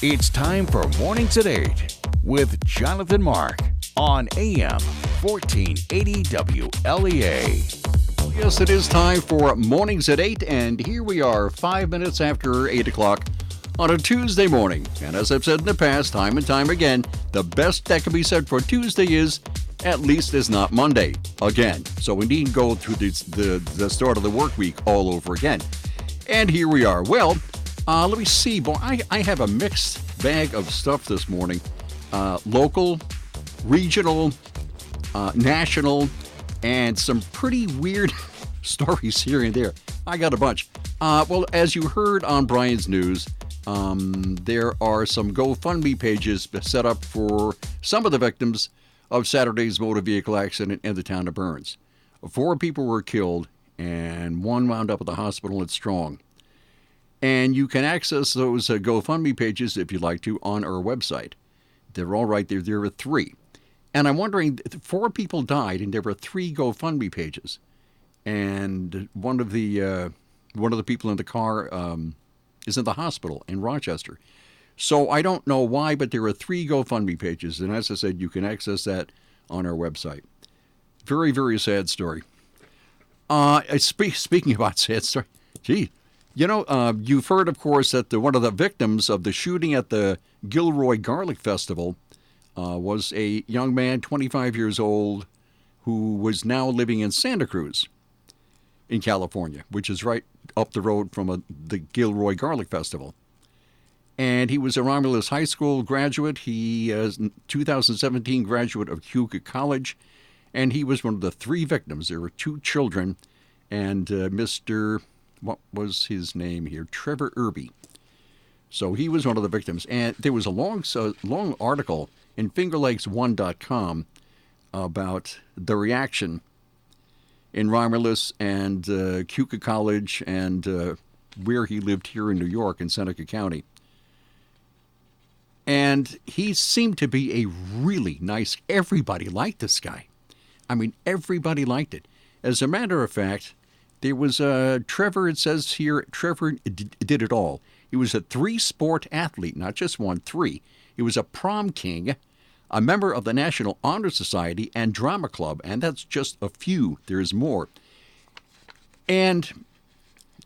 It's time for Mornings at 8 with Jonathan Mark on AM 1480 WLEA. Yes, it is time for Mornings at 8, and here we are 5 minutes after 8 o'clock on a Tuesday morning. And as I've said in the past, time and time again, the best that can be said for Tuesday is, at least it's not Monday again. So we needn't go through the start of the work week all over again. And here we are. Well, let me see. Boy, I have a mixed bag of stuff this morning. Local, regional, national, and some pretty weird stories here and there. I got a bunch. Well, as you heard on Brian's news, there are some GoFundMe pages set up for some of the victims of Saturday's motor vehicle accident in the town of Burns. 4 people were killed, and 1 wound up at the hospital at Strong. And you can access those GoFundMe pages, if you'd like to, on our website. They're all right there. There are 3. And I'm wondering, 4 people died, and there were 3 GoFundMe pages. And one of the people in the car is in the hospital in Rochester. So I don't know why, but there are 3 GoFundMe pages. And as I said, you can access that on our website. Very, very sad story. Speaking about sad story, gee. You know, you've heard, of course, that one of the victims of the shooting at the Gilroy Garlic Festival was a young man, 25 years old, who was now living in Santa Cruz in California, which is right up the road from the Gilroy Garlic Festival. And he was a Romulus High School graduate. He is a 2017 graduate of Cuca College, and he was one of the 3 victims. There were 2 children, and Mr. What was his name here? Trevor Irby. So he was one of the victims. And there was a long article in FingerLakes1.com about the reaction in Romulus and Cuca College and where he lived here in New York in Seneca County. And he seemed to be a really nice, everybody liked this guy. I mean, everybody liked it. As a matter of fact, there was Trevor, it says here, Trevor did it all. He was a 3-sport athlete, not just 1, 3. He was a prom king, a member of the National Honor Society and Drama Club, and that's just a few. There's more. And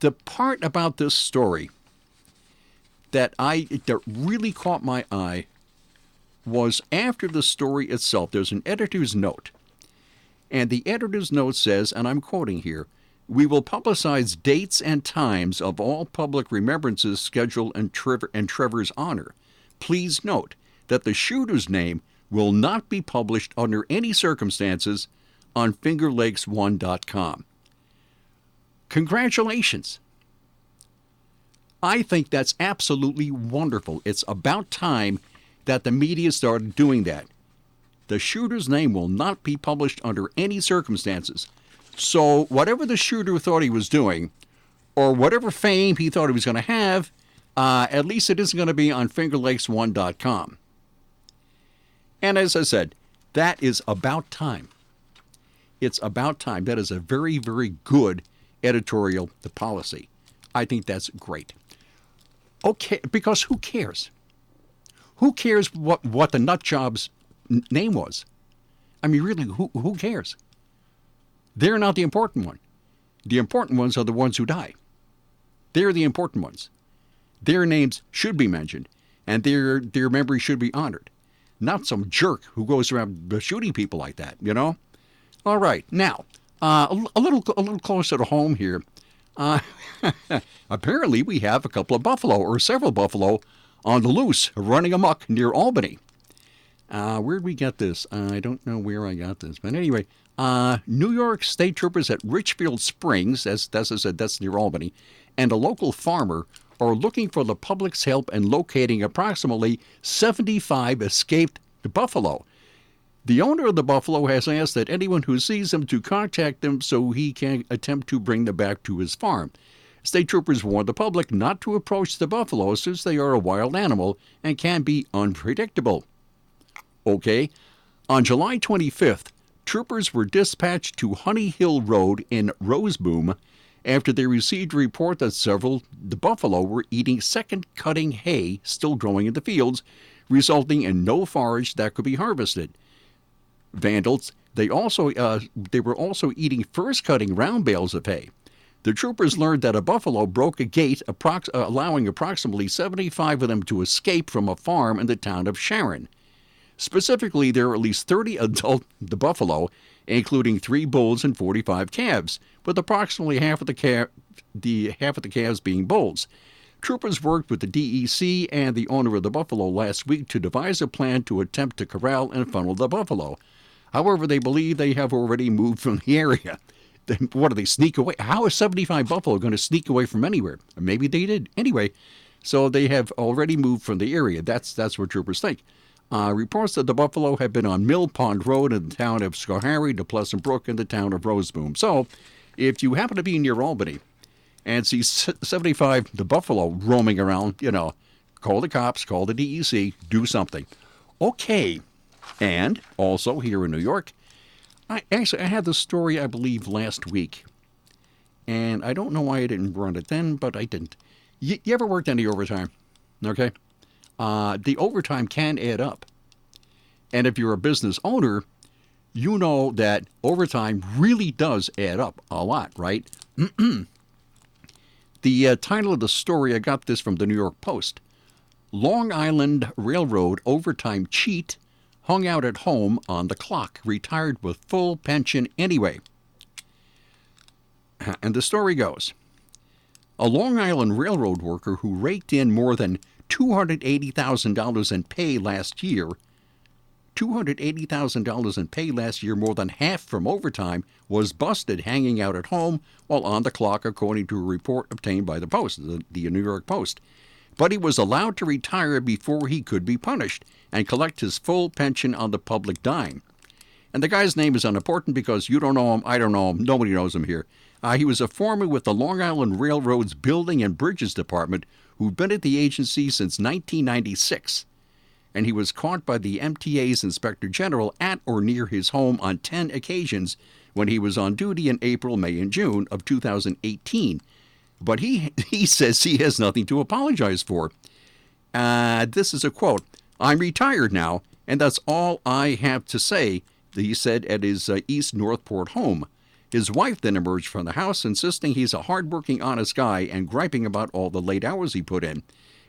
the part about this story that really caught my eye was after the story itself. There's an editor's note. And the editor's note says, and I'm quoting here, "We will publicize dates and times of all public remembrances scheduled in Trevor's honor. Please note that the shooter's name will not be published under any circumstances on FingerLakes1.com. Congratulations. I think that's absolutely wonderful. It's about time that the media started doing that. The shooter's name will not be published under any circumstances. So whatever the shooter thought he was doing, or whatever fame he thought he was going to have, at least it isn't going to be on FingerLakes1.com. And as I said, that is about time. It's about time. That is a very, very good editorial policy. I think that's great. Okay, because who cares? Who cares what the nutjob's name was? I mean, really, who cares? They're not the important one. The important ones are the ones who die. They're the important ones. Their names should be mentioned, and their memory should be honored. Not some jerk who goes around shooting people like that, you know? All right, now, a little closer to home here. Apparently, we have a couple of buffalo, or several buffalo, on the loose, running amok near Albany. Where'd we get this? I don't know where I got this, but anyway, New York State Troopers at Richfield Springs, as I said, that's near Albany, and a local farmer are looking for the public's help in locating approximately 75 escaped buffalo. The owner of the buffalo has asked that anyone who sees them to contact them so he can attempt to bring them back to his farm. State troopers warn the public not to approach the buffalo since they are a wild animal and can be unpredictable. Okay, on July 25th, troopers were dispatched to Honey Hill Road in Roseboom after they received a report that the buffalo were eating second-cutting hay still growing in the fields, resulting in no forage that could be harvested. Vandals, they were also eating first-cutting round bales of hay. The troopers learned that a buffalo broke a gate, allowing approximately 75 of them to escape from a farm in the town of Sharon. Specifically, there were at least 30 adult buffalo, including 3 bulls and 45 calves, with approximately half of the calves being bulls. Troopers worked with the DEC and the owner of the buffalo last week to devise a plan to attempt to corral and funnel the buffalo. However, they believe they have already moved from the area. What do they sneak away? How is 75 buffalo going to sneak away from anywhere? Maybe they did. Anyway, so they have already moved from the area. That's what troopers think. Reports that the buffalo have been on Mill Pond Road in the town of Schoharie to Pleasant Brook in the town of Roseboom. So, if you happen to be near Albany and see 75 the buffalo roaming around, call the cops, call the DEC, do something. Okay. And also here in New York, I had this story, I believe, last week. And I don't know why I didn't run it then, but I didn't. You ever worked any overtime? Okay. The overtime can add up. And if you're a business owner, you know that overtime really does add up a lot, right? The title of the story, I got this from the New York Post. Long Island Railroad overtime cheat hung out at home on the clock, retired with full pension anyway. And the story goes, a Long Island Railroad worker who raked in more than $280,000 in pay last year, more than half from overtime, was busted hanging out at home while on the clock, according to a report obtained by the Post, the New York Post. But he was allowed to retire before he could be punished and collect his full pension on the public dime. And the guy's name is unimportant because you don't know him, I don't know him, nobody knows him here. He was a foreman with the Long Island Railroad's Building and Bridges Department who'd been at the agency since 1996. And he was caught by the MTA's Inspector General at or near his home on 10 occasions when he was on duty in April, May, and June of 2018. But he says he has nothing to apologize for. This is a quote. I'm retired now, and that's all I have to say, he said at his East Northport home. His wife then emerged from the house, insisting he's a hardworking, honest guy and griping about all the late hours he put in.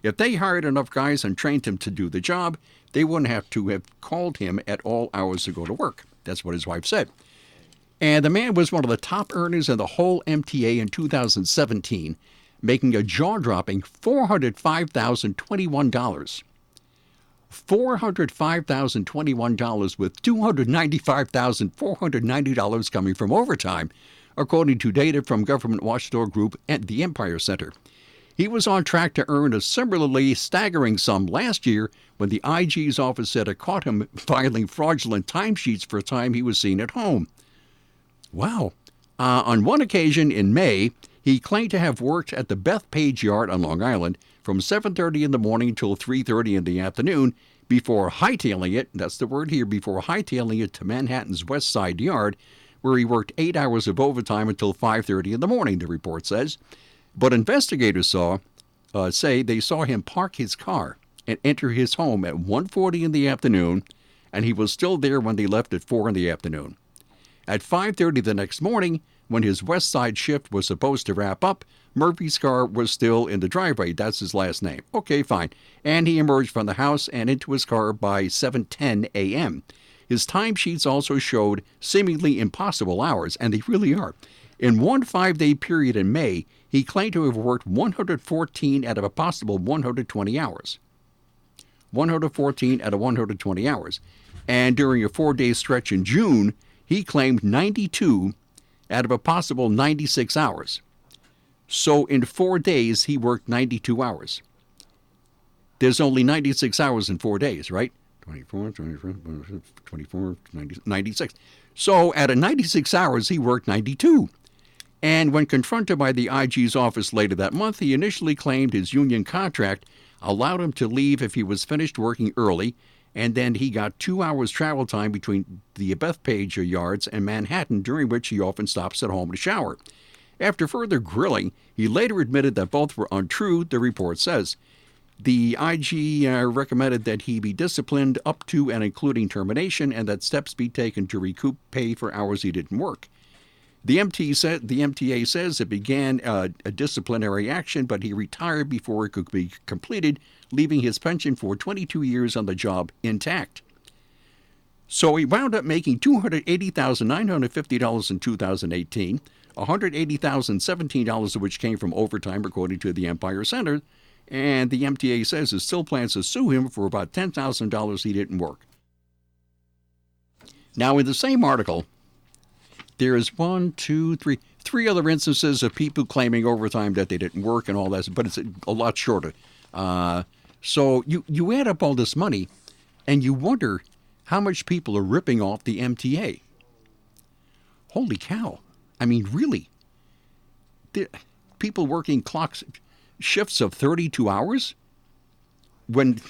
If they hired enough guys and trained him to do the job, they wouldn't have to have called him at all hours to go to work. That's what his wife said. And the man was one of the top earners in the whole MTA in 2017, making a jaw-dropping $405,021. $405,021 with $295,490 coming from overtime, according to data from government watchdog group at the Empire Center. He was on track to earn a similarly staggering sum last year when the IG's office said it caught him filing fraudulent timesheets for time he was seen at home. Wow. On one occasion in May, he claimed to have worked at the Bethpage Yard on Long Island from 7:30 in the morning till 3:30 in the afternoon before hightailing it, that's the word here, before hightailing it to Manhattan's West Side Yard, where he worked 8 hours of overtime until 5:30 in the morning, the report says. But investigators say they saw him park his car and enter his home at 1:40 in the afternoon, and he was still there when they left at 4 in the afternoon. At 5:30 the next morning, when his West Side shift was supposed to wrap up, Murphy's car was still in the driveway. That's his last name. Okay, fine. And he emerged from the house and into his car by 7:10 a.m. His timesheets also showed seemingly impossible hours, and they really are. In one 5-day period in May, he claimed to have worked 114 out of a possible 120 hours. 114 out of 120 hours. And during a 4-day stretch in June, he claimed 92 out of a possible 96 hours. So in 4 days, he worked 92 hours. There's only 96 hours in 4 days, right? 24, 90, 96. So out of 96 hours, he worked 92. And when confronted by the IG's office later that month, he initially claimed his union contract allowed him to leave if he was finished working early, and then he got 2 hours travel time between the Bethpage yards and Manhattan, during which he often stops at home to shower. After further grilling, he later admitted that both were untrue, the report says. The IG recommended that he be disciplined up to and including termination, and that steps be taken to recoup pay for hours he didn't work. The MTA says it began a disciplinary action, but he retired before it could be completed, leaving his pension for 22 years on the job intact. So he wound up making $280,950 in 2018, $180,017 of which came from overtime, according to the Empire Center, and the MTA says it still plans to sue him for about $10,000 he didn't work. Now, in the same article, there is three other instances of people claiming overtime that they didn't work and all that, but it's a lot shorter. So you add up all this money, and you wonder how much people are ripping off the MTA. Holy cow. I mean, really? People working shifts of 32 hours? When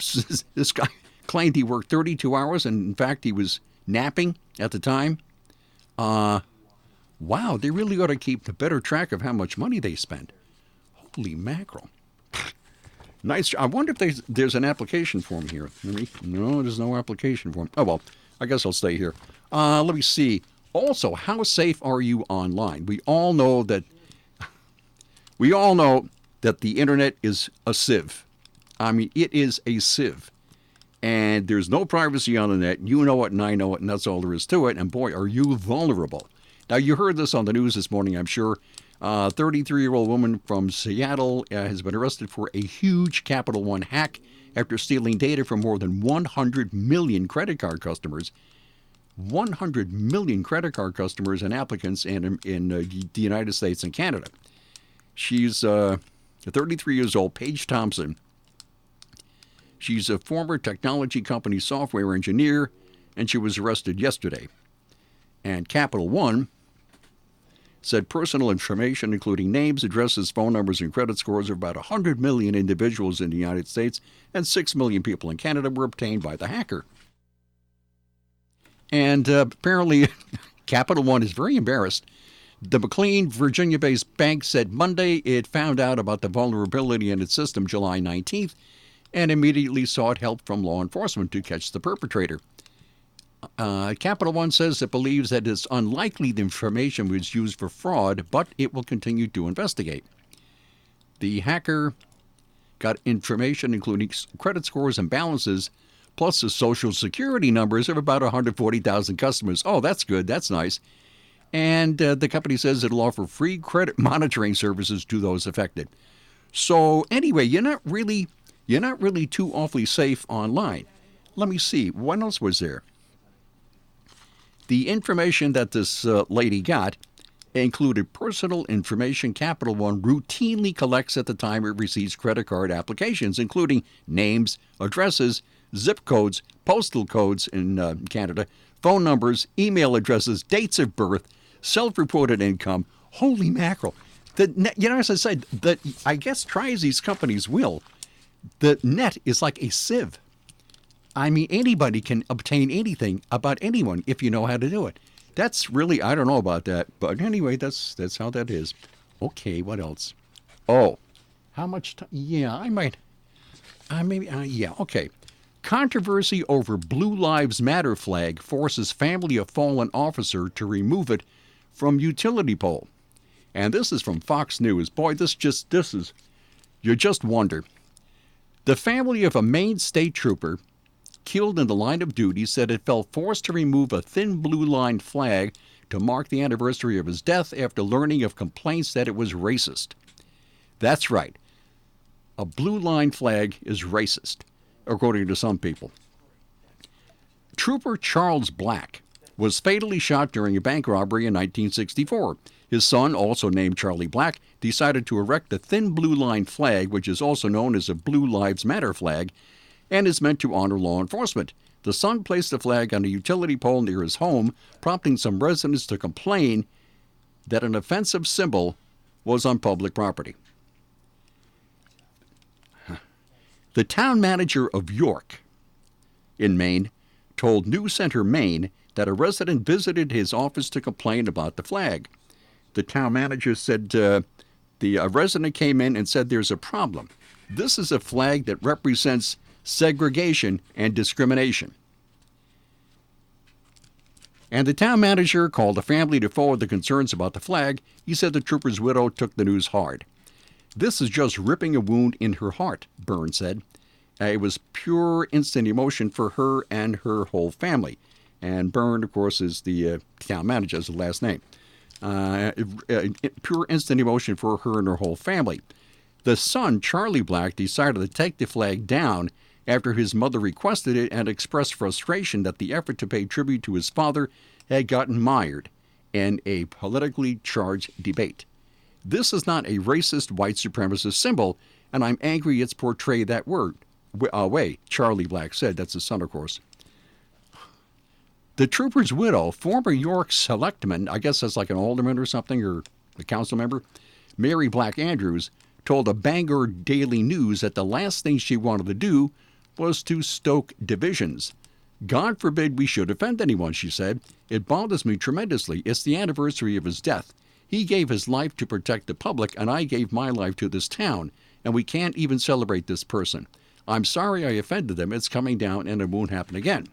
this guy claimed he worked 32 hours, and in fact he was napping at the time. Wow, they really ought to keep a better track of how much money they spend. Holy mackerel. Nice. I wonder if there's an application form here. No, there's no application form. Oh, well, I guess I'll stay here. Let me see. Also, how safe are you online? We all know that the internet is a sieve. I mean, it is a sieve. And there's no privacy on the net. You know it and I know it, and that's all there is to it. And boy, are you vulnerable. Now, you heard this on the news this morning, I'm sure. 33-year-old woman from Seattle has been arrested for a huge Capital One hack after stealing data from more than 100 million credit card customers. 100 million credit card customers and applicants in the United States and Canada. She's 33 years old, Paige Thompson. She's a former technology company software engineer, and she was arrested yesterday. And Capital One said personal information, including names, addresses, phone numbers, and credit scores of about 100 million individuals in the United States and 6 million people in Canada were obtained by the hacker. And apparently, Capital One is very embarrassed. The McLean, Virginia-based bank said Monday it found out about the vulnerability in its system July 19th and immediately sought help from law enforcement to catch the perpetrator. Capital One says it believes that it's unlikely the information was used for fraud, but it will continue to investigate. The hacker got information including credit scores and balances, plus the social security numbers of about 140,000 customers. Oh, that's good. That's nice. And the company says it'll offer free credit monitoring services to those affected. So anyway, you're not really too awfully safe online. Let me see. What else was there? The information that this lady got included personal information Capital One routinely collects at the time it receives credit card applications, including names, addresses, zip codes, postal codes in Canada, phone numbers, email addresses, dates of birth, self-reported income. Holy mackerel. As I said, I guess try as these companies will, the net is like a sieve. I mean, anybody can obtain anything about anyone if you know how to do it. That's really, I don't know about that. But anyway, that's how that is. Okay, what else? Oh, how much time? Yeah, I might. Okay. Controversy over Blue Lives Matter flag forces family of fallen officer to remove it from utility pole. And this is from Fox News. Boy, this is, you just wonder. The family of a Maine state trooper killed in the line of duty said it felt forced to remove a thin blue line flag to mark the anniversary of his death after learning of complaints that it was racist. That's right. A blue line flag is racist, according to some people. Trooper Charles Black was fatally shot during a bank robbery in 1964. His son, also named Charlie Black, decided to erect a thin blue line flag, which is also known as a Blue Lives Matter flag, and is meant to honor law enforcement. The son placed the flag on a utility pole near his home, prompting some residents to complain that an offensive symbol was on public property. The town manager of York in Maine told News Center Maine that a resident visited his office to complain about the flag. The town manager said the resident came in and said there's a problem. This is a flag that represents segregation and discrimination. And the town manager called the family to forward the concerns about the flag. He said the trooper's widow took the news hard. This is just ripping a wound in her heart, Byrne said. It was pure instant emotion for her and her whole family. And Byrne, of course, is the town manager, is the last name. Pure instant emotion for her and her whole family. The son, Charlie Black, decided to take the flag down after his mother requested it and expressed frustration that the effort to pay tribute to his father had gotten mired in a politically charged debate. This is not a racist white supremacist symbol, and I'm angry it's portrayed that way, Charlie Black said. That's his son, of course. The trooper's widow, former York selectman, I guess that's like an alderman or something, or a council member, Mary Black Andrews, told a Bangor Daily News that the last thing she wanted to do was to stoke divisions. God forbid we should offend anyone, she said. It bothers me tremendously. It's the anniversary of his death. He gave his life to protect the public, and I gave my life to this town, and we can't even celebrate this person. I'm sorry I offended them. It's coming down, and it won't happen again.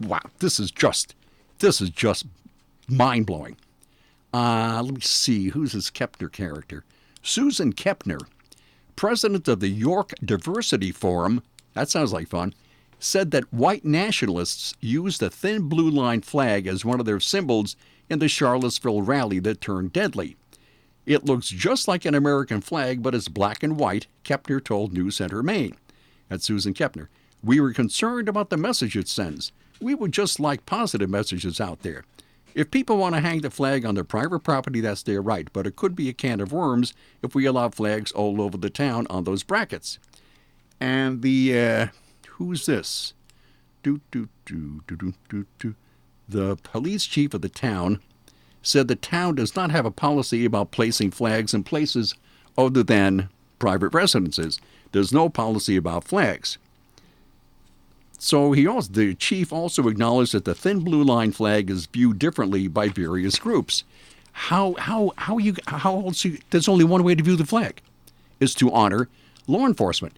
Wow, this is just mind-blowing. Let me see, who's this Kepner character? Susan Kepner, president of the York Diversity Forum, that sounds like fun, said that white nationalists used the thin blue line flag as one of their symbols in the Charlottesville rally that turned deadly. It looks just like an American flag, but it's black and white, Kepner told News Center Maine. That's Susan Kepner. We were concerned about the message it sends. We would just like positive messages out there. If people want to hang the flag on their private property, that's their right, but it could be a can of worms if we allow flags all over the town on those brackets. And who's this? The police chief of the town said the town does not have a policy about placing flags in places other than private residences. There's no policy about flags. So the chief also acknowledged that the thin blue line flag is viewed differently by various groups. There's only one way to view the flag, is to honor law enforcement.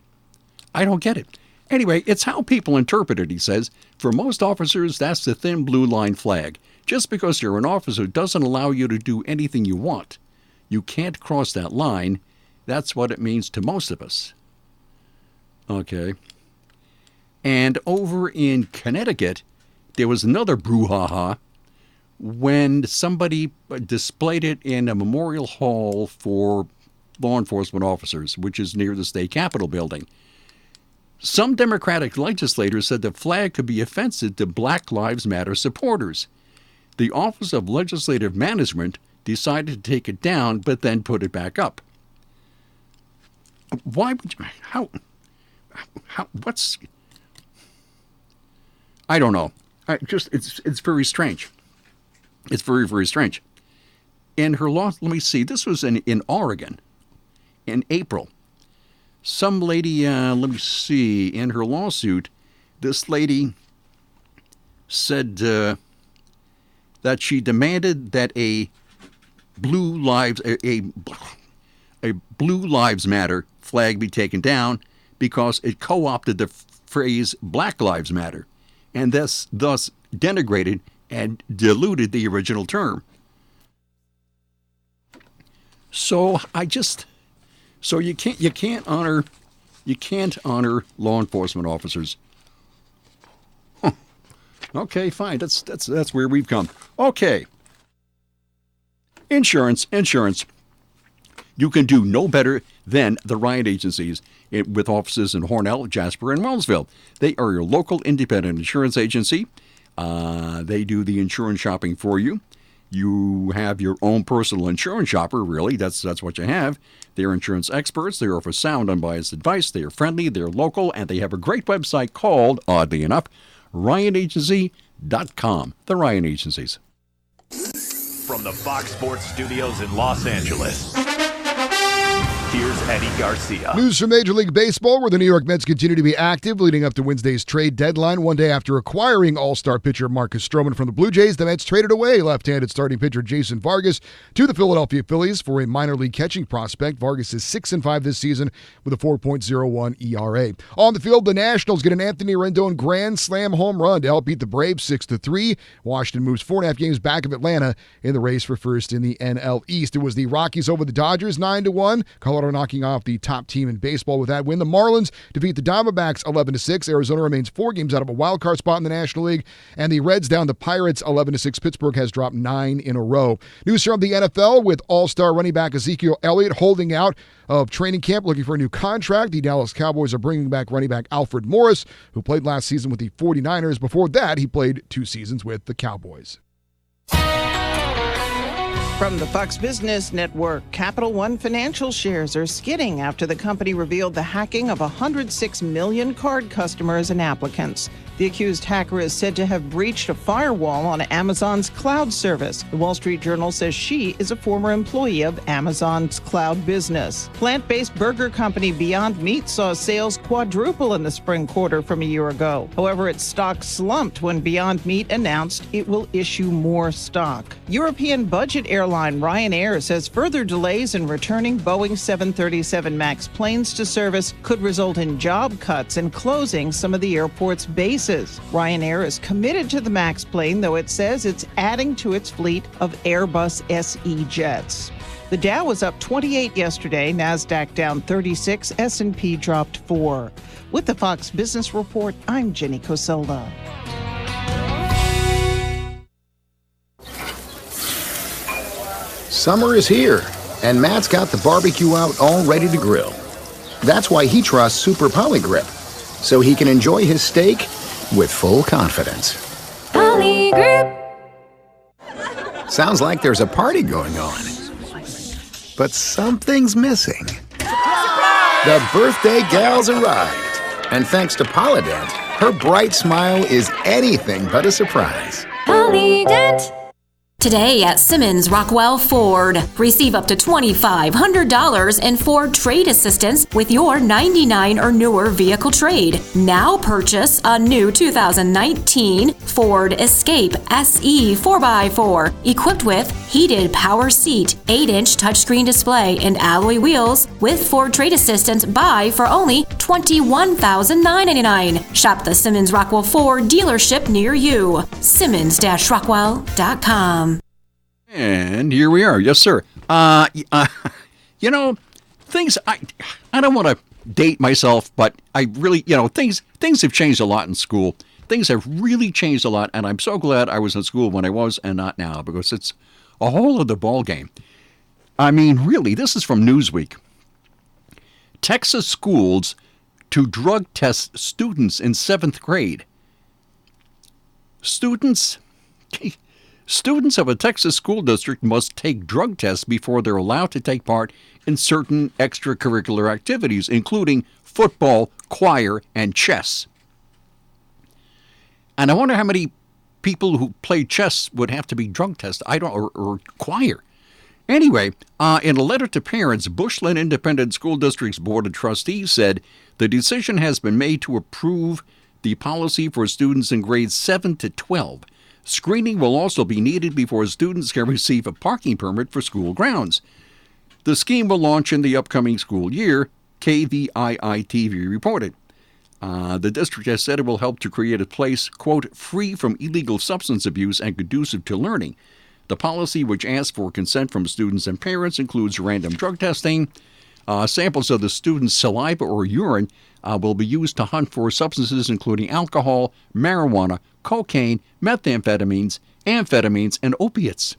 I don't get it. Anyway, it's how people interpret it, he says. For most officers, that's the thin blue line flag. Just because you're an officer doesn't allow you to do anything you want. You can't cross that line. That's what it means to most of us. Okay. And over in Connecticut, there was another brouhaha when somebody displayed it in a memorial hall for law enforcement officers, which is near the state capitol building. Some Democratic legislators said the flag could be offensive to Black Lives Matter supporters. The Office of Legislative Management decided to take it down, but then put it back up. Why would you, what's, I don't know. It's very strange. It's very, very strange. In her law, let me see, this was in Oregon in April. Some lady, let me see, in her lawsuit, this lady said that she demanded that a Blue Lives Matter flag be taken down because it co-opted the phrase Black Lives Matter and thus denigrated and diluted the original term. So you can't honor law enforcement officers. Huh. Okay, fine. That's where we've come. Okay. Insurance. You can do no better than the Ryan agencies with offices in Hornell, Jasper, and Wellsville. They are your local independent insurance agency. They do the insurance shopping for you. You have your own personal insurance shopper, really. That's what you have. They're insurance experts. They offer sound, unbiased advice. They are friendly. They're local. And they have a great website called, oddly enough, RyanAgency.com. The Ryan Agencies. From the Fox Sports Studios in Los Angeles, here's Eddie Garcia. News from Major League Baseball, where the New York Mets continue to be active leading up to Wednesday's trade deadline. One day after acquiring all-star pitcher Marcus Stroman from the Blue Jays, the Mets traded away left-handed starting pitcher Jason Vargas to the Philadelphia Phillies for a minor league catching prospect. Vargas is 6-5 this season with a 4.01 ERA. On the field, the Nationals get an Anthony Rendon grand slam home run to help beat the Braves 6-3. Washington moves 4.5 games back of Atlanta in the race for first in the NL East. It was the Rockies over the Dodgers 9-1. Colorado knocking off the top team in baseball with that win. The Marlins defeat the Diamondbacks 11-6. Arizona remains 4 games out of a wild card spot in the National League. And the Reds down the Pirates 11-6. Pittsburgh has dropped 9 in a row. News from the NFL with all-star running back Ezekiel Elliott holding out of training camp looking for a new contract. The Dallas Cowboys are bringing back running back Alfred Morris, who played last season with the 49ers. Before that, he played 2 seasons with the Cowboys. From the Fox Business Network, Capital One Financial shares are skidding after the company revealed the hacking of 106 million card customers and applicants. The accused hacker is said to have breached a firewall on Amazon's cloud service. The Wall Street Journal says she is a former employee of Amazon's cloud business. Plant-based burger company Beyond Meat saw sales quadruple in the spring quarter from a year ago. However, its stock slumped when Beyond Meat announced it will issue more stock. European budget airline Ryanair says further delays in returning Boeing 737 MAX planes to service could result in job cuts and closing some of the airport's bases. Ryanair is committed to the MAX plane, though it says it's adding to its fleet of Airbus SE jets. The Dow was up 28 yesterday, NASDAQ down 36, S&P dropped 4. With the Fox Business Report, I'm Jenny Coselda. Summer is here, and Matt's got the barbecue out all ready to grill. That's why he trusts Super Poly Grip, so he can enjoy his steak with full confidence. Poly Grip. Sounds like there's a party going on, but something's missing. The birthday gal's arrived, and thanks to Polydent, her bright smile is anything but a surprise. Polydent. Today at Simmons Rockwell Ford, receive up to $2,500 in Ford trade assistance with your 99 or newer vehicle trade. Now purchase a new 2019 Ford Escape SE 4x4, equipped with heated power seat, 8-inch touchscreen display, and alloy wheels with Ford trade assistance buy for only $21,999. Shop the Simmons Rockwell Ford dealership near you. Simmons-Rockwell.com. And here we are. Yes, sir. Things, I don't want to date myself, but I really, things have changed a lot in school. Things have really changed a lot, and I'm so glad I was in school when I was and not now, because it's a whole other ballgame. I mean, really, this is from Newsweek. Texas schools to drug test students in 7th grade. Students of a Texas school district must take drug tests before they're allowed to take part in certain extracurricular activities, including football, choir, and chess. And I wonder how many people who play chess would have to be drug tested. Or choir. Anyway, in a letter to parents, Bushland Independent School District's Board of Trustees said the decision has been made to approve the policy for students in grades 7 to 12. Screening will also be needed before students can receive a parking permit for school grounds. The scheme will launch in the upcoming school year, KVII-TV reported. The district has said it will help to create a place, quote, free from illegal substance abuse and conducive to learning. The policy, which asks for consent from students and parents, includes random drug testing. Samples of the students' saliva or urine will be used to hunt for substances including alcohol, marijuana, cocaine, methamphetamines, amphetamines, and opiates.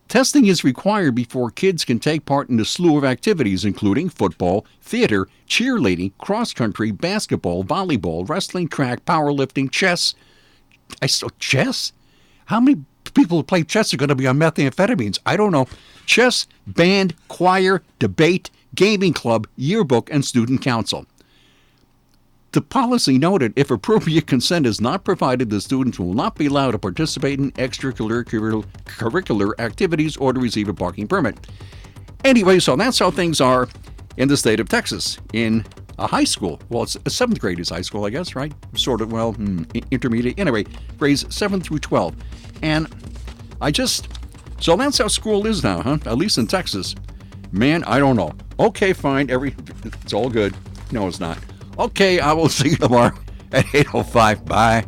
Testing is required before kids can take part in a slew of activities, including football, theater, cheerleading, cross-country, basketball, volleyball, wrestling, track, powerlifting, chess. Chess? How many people who play chess are going to be on methamphetamines? I don't know. Chess, band, choir, debate, gaming club, yearbook, and student council. The policy noted if appropriate consent is not provided, the students will not be allowed to participate in extracurricular activities or to receive a parking permit. Anyway, so that's how things are in the state of Texas in a high school. Well, it's 7th grade is high school, I guess, right? Sort of, well, intermediate. Anyway, grades 7 through 12. And so that's how school is now, huh? At least in Texas. Man, I don't know. Okay, fine. It's all good. No, it's not. Okay, I will see you tomorrow at 8:05. Bye.